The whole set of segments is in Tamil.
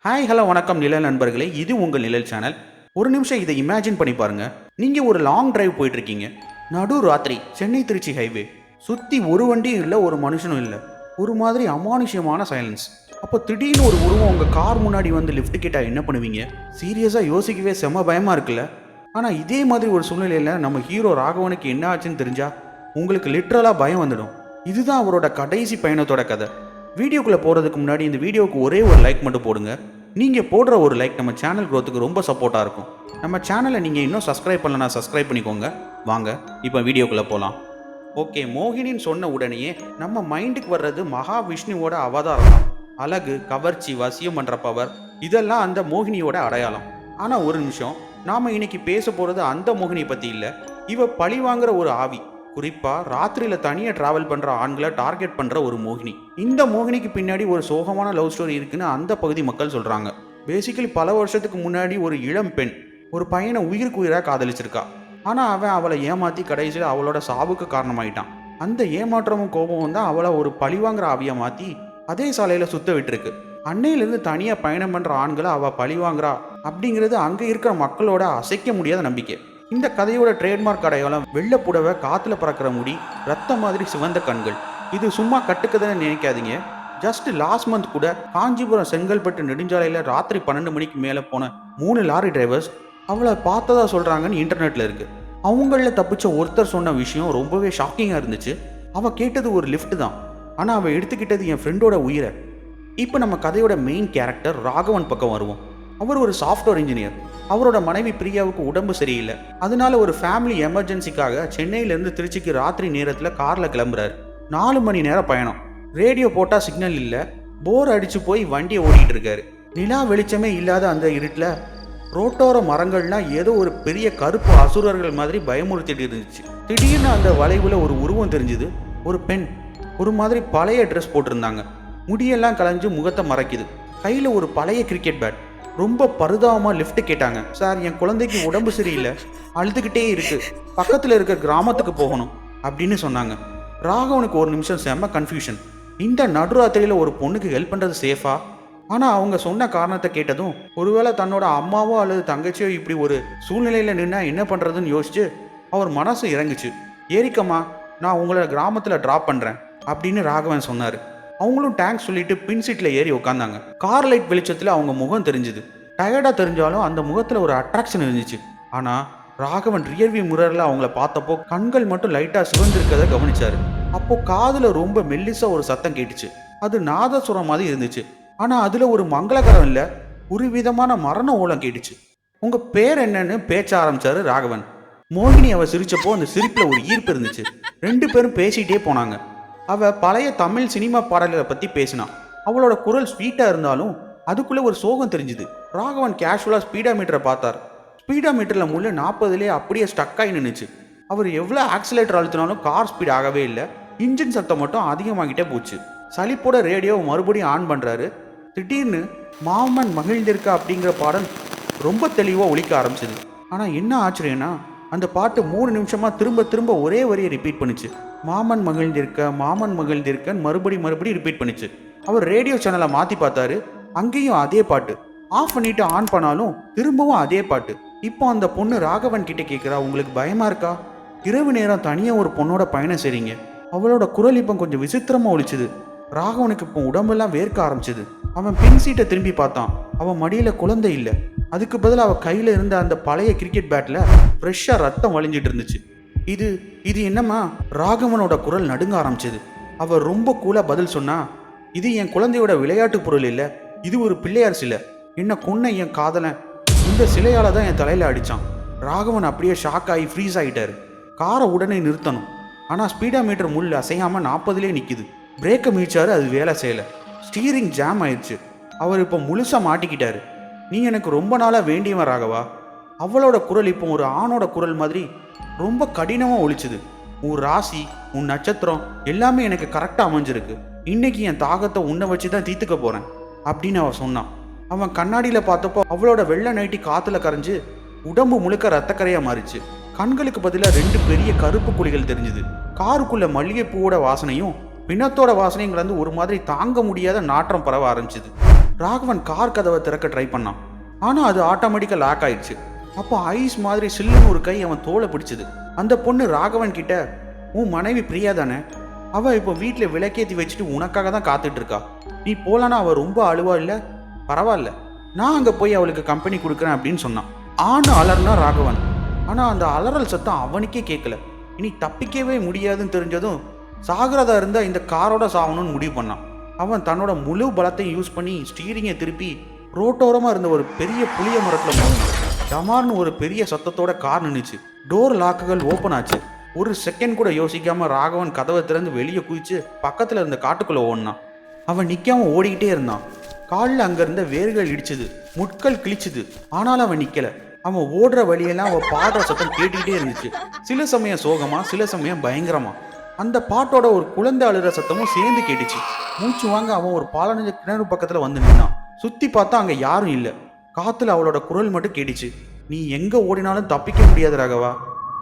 ஹாய் ஹலோ வணக்கம் நிழல் நண்பர்களே, இது உங்கள் நிழல் சேனல். ஒரு நிமிஷம் இதை இமேஜின் பண்ணி பாருங்க. நீங்கள் ஒரு லாங் டிரைவ் போயிட்டு இருக்கீங்க. நடு ராத்திரி சென்னை திருச்சி ஹைவே. சுற்றி ஒரு வண்டியும் இல்லை, ஒரு மனுஷனும் இல்லை. ஒரு மாதிரி அமானுஷ்யமான சைலன்ஸ். அப்போ திடீர்னு ஒரு உருவம் உங்கள் கார் முன்னாடி வந்து லிஃப்ட் கேட்டால் என்ன பண்ணுவீங்க? சீரியஸாக யோசிக்கவே செம்ம பயமாக இருக்குல்ல? ஆனால் இதே மாதிரி ஒரு சூழ்நிலையில் நம்ம ஹீரோ ராகவனுக்கு என்ன ஆச்சுன்னு தெரிஞ்சா உங்களுக்கு லிட்ரலாக பயம் வந்துடும். இதுதான் அவரோட கடைசி பயணத்தோட கதை. வீடியோக்குள்ளே போகிறதுக்கு முன்னாடி இந்த வீடியோவுக்கு ஒரே ஒரு லைக் மட்டும் போடுங்க. நீங்கள் போடுற ஒரு லைக் நம்ம சேனல் க்ரோத்துக்கு ரொம்ப சப்போர்ட்டாக இருக்கும். நம்ம சேனலை நீங்கள் இன்னும் சப்ஸ்கிரைப் பண்ணலன்னா சப்ஸ்கிரைப் பண்ணிக்கோங்க. வாங்க இப்போ வீடியோக்குள்ளே போகலாம். ஓகே, மோகினின்னு சொன்ன உடனேயே நம்ம மைண்டுக்கு வர்றது மகாவிஷ்ணுவோட அவதாரம் தான். அழகு, கவர்ச்சி, வசியம் பண்ணுற பவர், இதெல்லாம் அந்த மோகினியோட அடையாளம். ஆனால் ஒரு நிமிஷம், நாம் இன்னைக்கு பேச போகிறது அந்த மோகினி பற்றி இல்லை. இவ பழி வாங்குற ஒரு ஆவி. குறிப்பாக ராத்திரியில் தனியாக ட்ராவல் பண்ணுற ஆண்களை டார்கெட் பண்ணுற ஒரு மோகினி. இந்த மோகினிக்கு பின்னாடி ஒரு சோகமான லவ் ஸ்டோரி இருக்குன்னு அந்த பகுதி மக்கள் சொல்கிறாங்க. பேசிக்கலி பல வருஷத்துக்கு முன்னாடி ஒரு இளம் பெண் ஒரு பையனை உயிருக்கு உயிராக காதலிச்சிருக்கா. ஆனால் அவன் அவளை ஏமாற்றி கடைசியில் அவளோட சாவுக்கு காரணமாயிட்டான். அந்த ஏமாற்றமும் கோபமும் தான் அவளை ஒரு பழிவாங்கிற ஆவியை மாற்றி அதே சாலையில் சுத்த விட்டுருக்கு. அன்னையிலேருந்து தனியாக பயணம் பண்ணுற ஆண்களை அவள் பழிவாங்கிறா அப்படிங்கிறது அங்கே இருக்கிற மக்களோட அசைக்க முடியாத நம்பிக்கை. இந்த கதையோட ட்ரேட்மார்க் அடையாளம் வெள்ளை புடவை, காற்றுல பறக்கிற முடி, ரத்தம் மாதிரி சிவந்த கண்கள். இது சும்மா கட்டுக்கதைன்னு நினைக்காதீங்க. ஜஸ்ட் லாஸ்ட் மந்த் கூட காஞ்சிபுரம் செங்கல்பட்டு நெடுஞ்சாலையில் ராத்திரி 12 மணிக்கு மேலே போன 3 லாரி டிரைவர்ஸ் அவளை பார்த்ததா சொல்கிறாங்கன்னு இன்டர்நெட்டில் இருக்குது. அவங்களில் தப்பிச்ச ஒருத்தர் சொன்ன விஷயம் ரொம்பவே ஷாக்கிங்காக இருந்துச்சு. அவள் கேட்டது ஒரு லிஃப்ட் தான், ஆனால் அவள் எடுத்துக்கிட்டது என் ஃப்ரெண்டோட உயிரை. இப்போ நம்ம கதையோட மெயின் கேரக்டர் ராகவன் பக்கம் வருவோம். அவர் ஒரு சாஃப்ட்வேர் இன்ஜினியர். அவரோட மனைவி பிரியாவுக்கு உடம்பு சரியில்லை. அதனால ஒரு ஃபேமிலி எமர்ஜென்சிக்காக சென்னையிலேருந்து திருச்சிக்கு ராத்திரி நேரத்தில் காரில் கிளம்புறாரு. 4 மணி நேரம் பயணம். ரேடியோ போட்டால் சிக்னல் இல்லை. போர் அடித்து போய் வண்டியை ஓட்டிகிட்டு இருக்காரு. நிலா வெளிச்சமே இல்லாத அந்த இருட்டில் ரோட்டோர மரங்கள்லாம் ஏதோ ஒரு பெரிய கருப்பு அசுரர்கள் மாதிரி பயமுறுத்திட்டு இருந்துச்சு. திடீர்னு அந்த வளைவில் ஒரு உருவம் தெரிஞ்சுது. ஒரு பெண் ஒரு மாதிரி பழைய ட்ரெஸ் போட்டிருந்தாங்க. முடியெல்லாம் கலைஞ்சு முகத்தை மறைக்குது. கையில் ஒரு பழைய கிரிக்கெட் பேட். ரொம்ப பரிதாபமாக லிஃப்ட் கேட்டாங்க. சார், என் குழந்தைக்கு உடம்பு சரியில்லை, அழுதுகிட்டே இருக்கு, பக்கத்தில் இருக்க கிராமத்துக்கு போகணும் அப்படின்னு சொன்னாங்க. ராகவனுக்கு ஒரு நிமிஷம் செம்ம கன்ஃபியூஷன். இந்த நடுராத்திரியில் ஒரு பொண்ணுக்கு ஹெல்ப் பண்ணுறது சேஃபா? ஆனால் அவங்க சொன்ன காரணத்தை கேட்டதும் ஒருவேளை தன்னோட அம்மாவோ அல்லது தங்கச்சியோ இப்படி ஒரு சூழ்நிலையில் நின்னா என்ன பண்ணுறதுன்னு யோசிச்சு அவர் மனசு இறங்குச்சு. ஏரிக்கம்மா, நான் உங்களை கிராமத்தில் ட்ராப் பண்ணுறேன் அப்படின்னு ராகவன் சொன்னார். அவங்களும் டேங்க் சொல்லிட்டு பின் சீட்டில் ஏறி உட்காந்தாங்க. கார் லைட் வெளிச்சத்தில் அவங்க முகம் தெரிஞ்சுது. டயர்டாக தெரிஞ்சாலும் அந்த முகத்தில் ஒரு அட்ராக்ஷன் இருந்துச்சு. ஆனால் ராகவன் ரியர்வியூ மிரரில் அவங்கள பார்த்தப்போ கண்கள் மட்டும் லைட்டாக சிவந்திருக்கதை கவனிச்சாரு. அப்போ காதில் ரொம்ப மெல்லிசா ஒரு சத்தம் கேட்டுச்சு. அது நாதசுரம் மாதிரி இருந்துச்சு. ஆனால் அதில் ஒரு மங்களகரம் இல்லை, ஒரு விதமான மரண ஓலம் கேட்டுச்சு. உங்கள் பேர் என்னன்னு பேச்ச ஆரம்பிச்சாரு ராகவன். மோகினி அவ சிரிச்சப்போ அந்த சிரிப்பில் ஒரு ஈர்ப்பு இருந்துச்சு. 2 பேரும் பேசிகிட்டே போனாங்க. அவள் பழைய தமிழ் சினிமா பாடல்களை பற்றி பேசினான். அவளோட குரல் ஸ்வீட்டாக இருந்தாலும் அதுக்குள்ளே ஒரு சோகம் தெரிஞ்சுது. ராகவன் கேஷுவலாக ஸ்பீடா மீட்டரை பார்த்தார். ஸ்பீடா மீட்டரில் முள்ள 40 அப்படியே ஸ்டக்காகி நின்றுச்சு. அவர் எவ்வளோ ஆக்சிலேட்டர் அழுத்தினாலும் கார் ஸ்பீட் ஆகவே இல்லை. இன்ஜின் சத்தம் மட்டும் அதிகமாகிட்டே போச்சு. சலிப்போட ரேடியோவை மறுபடியும் ஆன் பண்ணுறாரு. திடீர்னு மாமன் மகிழ்ந்திருக்கா அப்படிங்கிற பாடல் ரொம்ப தெளிவாக ஒலிக்க ஆரம்பிச்சிது. ஆனால் என்ன ஆச்சரியன்னா, அந்த பாட்டு 3 நிமிஷமாக திரும்ப திரும்ப ஒரே வரியை ரிப்பீட் பண்ணிச்சு. மாமன் மகிழ்ந்திருக்க, மாமன் மகிழ்ந்திருக்கன்னு மறுபடி ரிப்பீட் பண்ணிச்சு. அவர் ரேடியோ சேனலை மாற்றி பார்த்தாரு. அங்கேயும் அதே பாட்டு. ஆஃப் பண்ணிட்டு ஆன் பண்ணாலும் திரும்பவும் அதே பாட்டு. இப்போ அந்த பொண்ணு ராகவன் கிட்ட கேட்குறா, உங்களுக்கு பயமா இருக்கா? இரவு நேரம் தனியாக ஒரு பொண்ணோட பயணம் செய்றீங்க. அவளோட குரல் இப்போ கொஞ்சம் விசித்திரமாக ஒழிச்சுது. ராகவனுக்கு இப்போ உடம்பெல்லாம் வேர்க்க ஆரம்பிச்சுது. அவன் பின் சீட்டை திரும்பி பார்த்தான். அவன் மடியில் குழந்தை இல்லை. அதுக்கு பதில் அவள் கையில் இருந்த அந்த பழைய கிரிக்கெட் பேட்டில் ஃப்ரெஷ்ஷாக ரத்தம் வழிஞ்சிட்டு இருந்துச்சு. இது இது என்னம்மா? ராகவனோட குரல் நடுங்க ஆரம்பிச்சது. அவர் ரொம்ப கூலாக பதில் சொன்னா, இது என் குழந்தையோட விளையாட்டு பொருள் இல்லை, இது ஒரு பிள்ளையார் சிலை. என்ன கொன்ன என் காதலன் இந்த சிலையால் தான் என் தலையில் அடித்தான். ராகவன் அப்படியே ஷாக் ஆகி ஃப்ரீஸ் ஆகிட்டாரு. காரை உடனே நிறுத்தணும். ஆனால் ஸ்பீடா மீட்டர் முள் அசையாமல் 40 நிற்கிது. பிரேக்கை மீச்சாரு, அது வேலை செய்யலை. ஸ்டீரிங் ஜாம் ஆயிடுச்சு. அவர் இப்போ முழுசாக மாட்டிக்கிட்டாரு. நீ எனக்கு ரொம்ப நாளாக வேண்டியவன் ராகவா. அவளோட குரல் இப்போ ஒரு ஆணோட குரல் மாதிரி ரொம்ப கடினமாக ஒழிச்சுது. உன் ராசி, உன் நட்சத்திரம் எல்லாமே எனக்கு கரெக்டாக அமைஞ்சிருக்கு. இன்னைக்கு என் தாகத்தை உன்னை வச்சு தான் தீர்த்துக்க போகிறேன் அப்படின்னு அவன் சொன்னான். அவன் கண்ணாடியில் பார்த்தப்போ அவளோட வெள்ளை நைட்டி காற்றுல கரைஞ்சு உடம்பு முழுக்க ரத்தக்கரையாக மாறிச்சு. கண்களுக்கு பதிலாக 2 பெரிய கருப்பு குழிகள் தெரிஞ்சுது. காருக்குள்ள மல்லிகைப்பூவோட வாசனையும் பிணத்தோட வாசனையும் கலந்து ஒரு மாதிரி தாங்க முடியாத நாற்றம் பரவ ஆரம்பிச்சுது. ராகவன் கார் கதவை திறக்க ட்ரை பண்ணான். ஆனால் அது ஆட்டோமேட்டிக்காக லாக் ஆயிடுச்சு. அப்போ ஐஸ் மாதிரி சில்லுன்னு ஒரு கை அவன் தோலை பிடிச்சது. அந்த பொண்ணு ராகவன் கிட்ட, உன் மனைவி பிரியா தானே, அவள் இப்போ வீட்டில் விளக்கேற்றி வச்சுட்டு உனக்காக தான் காத்துட்டு இருக்கா, நீ போலனா அவள் ரொம்ப அழுவா இல்லை, பரவாயில்ல நான் அங்கே போய் அவளுக்கு கம்பெனி கொடுக்குறேன் அப்படின்னு சொன்னான். ஆன்னு அலர்னா ராகவன். ஆனால் அந்த அலறல் சத்தம் அவனுக்கே கேட்கல. இனி தப்பிக்கவே முடியாதுன்னு தெரிஞ்சதும் சாகிறதா இருந்தால் இந்த காரோட சாகணும்னு முடிவு பண்ணான். அவன் தன்னோட முழு பலத்தையும் யூஸ் பண்ணி ஸ்டீரிங்கை திருப்பி ரோட்டோரமாக இருந்த ஒரு பெரிய புளிய மரத்தில் மோதினான். டமார்னு ஒரு பெரிய சத்தத்தோட கார் நின்றுச்சு. டோர் லாக்குகள் ஓப்பன் ஆச்சு. ஒரு செகண்ட் கூட யோசிக்காம ராகவன் கதவை திறந்து வெளியே குதிச்சு பக்கத்தில் இருந்த காட்டுக்குள்ளே ஓடினான். அவன் நிற்காம ஓடிக்கிட்டே இருந்தான். காலில் அங்கே இருந்த வேர்கள் இடிச்சுது, முட்கள் கிழிச்சுது. ஆனாலும் அவன் நிற்கலை. அவன் ஓடுற வழியெல்லாம் அவன் பாடுற சத்தம் கேட்டுக்கிட்டே இருந்துச்சு. சில சமயம் சோகமா, சில சமயம் பயங்கரமா. அந்த பாட்டோட ஒரு குழந்தை அழுற சத்தமும் சேர்ந்து கேட்டுச்சு. மூச்சு வாங்க அவன் ஒரு பாலடைஞ்ச கிணறு பக்கத்தில் வந்து நின்னான். சுற்றி பார்த்தா அங்கே யாரும் இல்லை. காற்றுல அவளோட குரல் மட்டும் கேட்டுச்சு. நீ எங்கே ஓடினாலும் தப்பிக்க முடியாது ராகவா.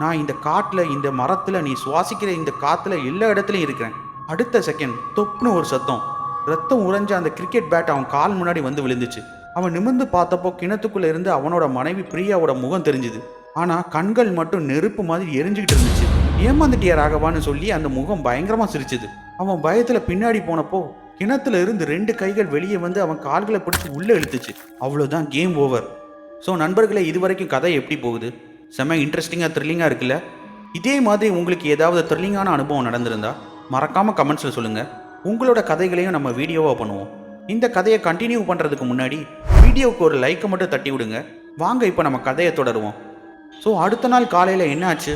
நான் இந்த காட்டில், இந்த மரத்தில், நீ சுவாசிக்கிற இந்த காற்றுல எல்லா இடத்துலையும் இருக்கிறேன். அடுத்த செகண்ட் தொப்புன்னு ஒரு சத்தம். ரத்தம் உறைஞ்ச அந்த கிரிக்கெட் பேட் அவன் கால் முன்னாடி வந்து விழுந்துச்சு. அவன் நிமிர்ந்து பார்த்தப்போ கிணத்துக்குள்ளே இருந்து அவனோட மனைவி பிரியாவோட முகம் தெரிஞ்சுது. ஆனால் கண்கள் மட்டும் நெருப்பு மாதிரி எரிஞ்சுக்கிட்டு இருந்துச்சு. ஏமாந்துட்டியா ராகவான்னு சொல்லி அந்த முகம் பயங்கரமாக சிரிச்சுது. அவன் பயத்தில் பின்னாடி போனப்போ கிணத்துல இருந்து 2 கைகள் வெளியே வந்து அவன் கால்களை பிடிச்சி உள்ளே இழுத்துச்சு. அவ்வளோதான், கேம் ஓவர். ஸோ நண்பர்களே, இது வரைக்கும் கதை எப்படி போகுது? செம்ம இன்ட்ரெஸ்டிங்காக த்ரில்லிங்காக இருக்குல்ல? இதே மாதிரி உங்களுக்கு ஏதாவது த்ரில்லிங்கான அனுபவம் நடந்திருந்தா மறக்காமல் கமெண்ட்ஸில் சொல்லுங்கள். உங்களோட கதைகளையும் நம்ம வீடியோவாக பண்ணுவோம். இந்த கதையை கண்டினியூ பண்ணுறதுக்கு முன்னாடி வீடியோவுக்கு ஒரு லைக்கை மட்டும் தட்டி விடுங்க. வாங்க இப்போ நம்ம கதையை தொடருவோம். ஸோ அடுத்த நாள் காலையில் என்ன ஆச்சு?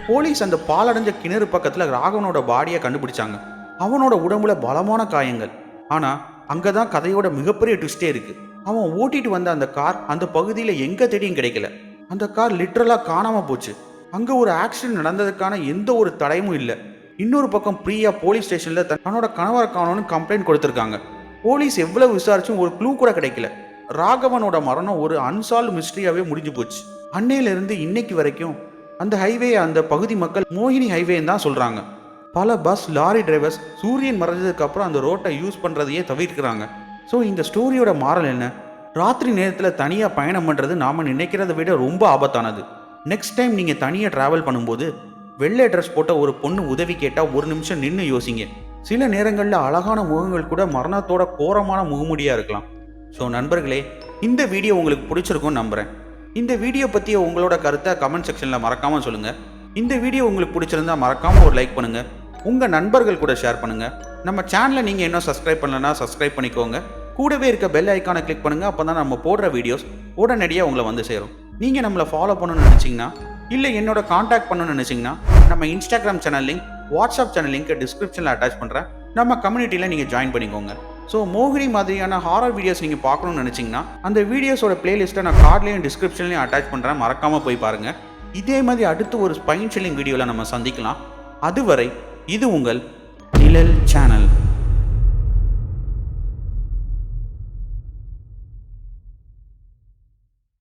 போலீஸ் அந்த பாலடைஞ்ச கிணறு பக்கத்தில் ராகவனோட பாடியை கண்டுபிடிச்சாங்க. அவனோட உடம்புல பலமான காயங்கள். ஆனால் அங்கே தான் கதையோட மிகப்பெரிய ட்விஸ்டே இருக்குது. அவன் ஓட்டிட்டு வந்த அந்த கார் அந்த பகுதியில் எங்கே தேடியும் கிடைக்கல. அந்த கார் லிட்ரலாக காணாமல் போச்சு. அங்கே ஒரு ஆக்சிடென்ட் நடந்ததுக்கான எந்த ஒரு தடயமும் இல்லை. இன்னொரு பக்கம் பிரியா போலீஸ் ஸ்டேஷனில் தன்னோட கணவரை காணோன்னு கம்ப்ளைண்ட் கொடுத்துருக்காங்க. போலீஸ் எவ்வளவு விசாரிச்சும் ஒரு க்ளூ கூட கிடைக்கல. ராகவனோட மரணம் ஒரு அன்சால்வ் மிஸ்ட்ரியாகவே முடிஞ்சு போச்சு. அன்னையிலிருந்து இன்னைக்கு வரைக்கும் அந்த ஹைவே, அந்த பகுதி மக்கள் மோகினி ஹைவேன்னு தான் சொல்கிறாங்க. பல பஸ், லாரி டிரைவர்ஸ் சூரியன் மறைஞ்சதுக்கப்புறம் அந்த ரோட்டை யூஸ் பண்ணுறதையே தவிர்க்கிறாங்க. ஸோ இந்த ஸ்டோரியோட மாறல் என்ன? ராத்திரி நேரத்தில் தனியாக பயணம் பண்ணுறது நாம் நினைக்கிறத விட ரொம்ப ஆபத்தானது. நெக்ஸ்ட் டைம் நீங்கள் தனியாக ட்ராவல் பண்ணும்போது வெள்ளை ட்ரெஸ் போட்ட ஒரு பொண்ணு உதவி கேட்டால் ஒரு நிமிஷம் நின்று யோசிங்க. சில நேரங்களில் அழகான முகங்கள் கூட மரணத்தோட கோரமான முகமுடியாக இருக்கலாம். ஸோ நண்பர்களே, இந்த வீடியோ உங்களுக்கு பிடிச்சிருக்கும்னு நம்புகிறேன். இந்த வீடியோ பற்றிய உங்களோட கருத்தை கமெண்ட் செக்ஷனில் மறக்காமல் சொல்லுங்கள். இந்த வீடியோ உங்களுக்கு பிடிச்சிருந்தா மறக்காமல் ஒரு லைக் பண்ணுங்கள். உங்கள் நண்பர்கள் கூட ஷேர் பண்ணுங்கள். நம்ம சேனலை நீங்கள் இன்னும் சப்ஸ்கிரைப் பண்ணலன்னா சப்ஸ்கிரைப் பண்ணிக்கோங்க. கூடவே இருக்க பெல் ஐக்கானை கிளிக் பண்ணுங்கள். அப்போ தான் நம்ம போடுற வீடியோஸ் உடனடியாக உங்களை வந்து சேரும். நீங்கள் நம்மளை ஃபாலோ பண்ணணும்னு நினச்சிங்கன்னா, இல்லை என்னோட காண்டாக்ட் பண்ணணும்னு நினச்சிங்கன்னா, நம்ம Instagram channel link, WhatsApp channel link டிஸ்கிரிப்ஷனில் அட்டாச் பண்ணுறேன். நம்ம கம்யூனிட்டியில் நீங்கள் ஜாயின் பண்ணிக்கோங்க. ஸோ மோகினி மாதிரியான ஹாரர் வீடியோஸ் நீங்கள் பார்க்கணும்னு நினச்சிங்கன்னா அந்த வீடியோஸோட பிளேலிஸ்ட்டை நான் கார்ட்லேயும் டிஸ்கிரிப்ஷன்லையும் அட்டாச் பண்ணுறேன். மறக்காமல் போய் பாருங்கள். இதே மாதிரி அடுத்து ஒரு ஸ்பைன் ஷில்லிங் வீடியோவில் நம்ம சந்திக்கலாம். அதுவரை இது உங்கள் நிழல் சேனல்.